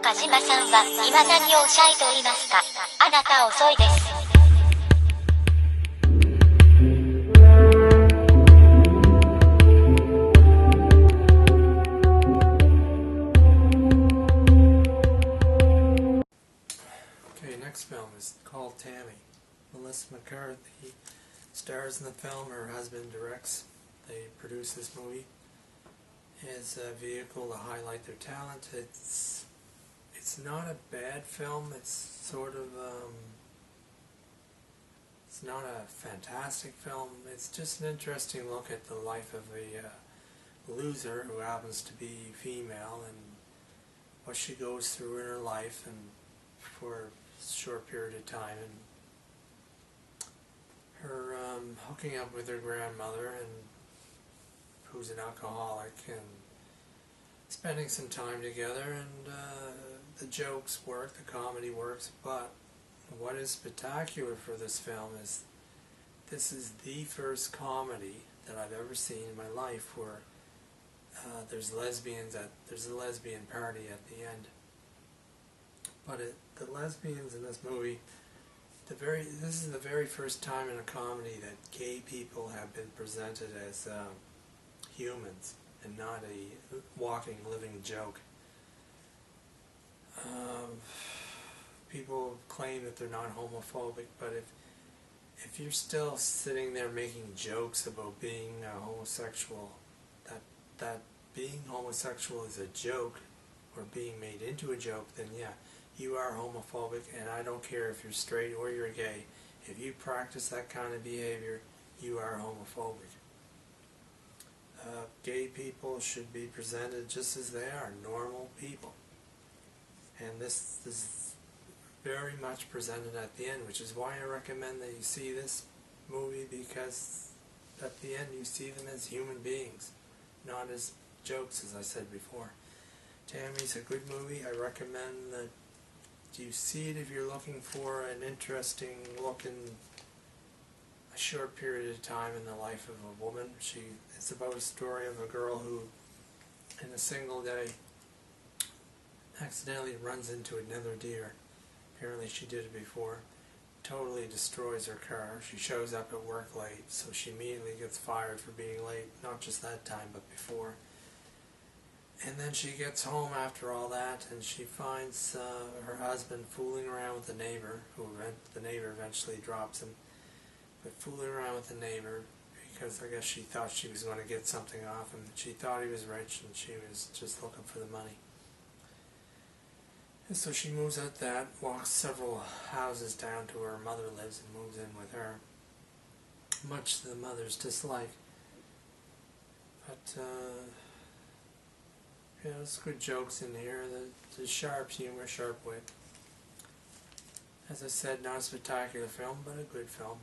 岡島さんは今何をおっしゃいと言いますか。あなた遅いです。Okay, next film is called Tammy. Melissa McCarthy stars in the film. Her husband directs. They produce this movie as a vehicle to highlight their talent. It's not a bad film. It's sort of it's not a fantastic film. It's just an interesting look at the life of a loser who happens to be female and what she goes through in her life and for a short period of time, and her hooking up with her grandmother, and who's an alcoholic, and spending some time together, and the jokes work, the comedy works. But what is spectacular for this film is this is the first comedy that I've ever seen in my life where there's a lesbian party at the end. But the lesbians in this movie, this is the very first time in a comedy that gay people have been presented as humans and not a walking, living joke. People claim that they're not homophobic, but if you're still sitting there making jokes about being homosexual, that being homosexual is a joke or being made into a joke, then yeah, you are homophobic, and I don't care if you're straight or you're gay. If you practice that kind of behavior, you are homophobic. Gay people should be presented just as they are, normal people. And this is very much presented at the end, which is why I recommend that you see this movie, because at the end you see them as human beings, not as jokes, as I said before. Tammy's a good movie. I recommend that you see it if you're looking for an interesting look in a short period of time in the life of a woman. It's about a story of a girl who, in a single day, accidentally runs into another deer. Apparently she did it before. Totally destroys her car. She shows up at work late, so she immediately gets fired for being late, not just that time, but before. And then she gets home after all that, and she finds her husband fooling around with the neighbor, the neighbor eventually drops him, but fooling around with the neighbor because I guess she thought she was going to get something off him. She thought he was rich, and she was just looking for the money. And so she moves out that, walks several houses down to where her mother lives, and moves in with her, much to the mother's dislike. But yeah, there's good jokes in here. The sharp humor, sharp wit. As I said, not a spectacular film, but a good film.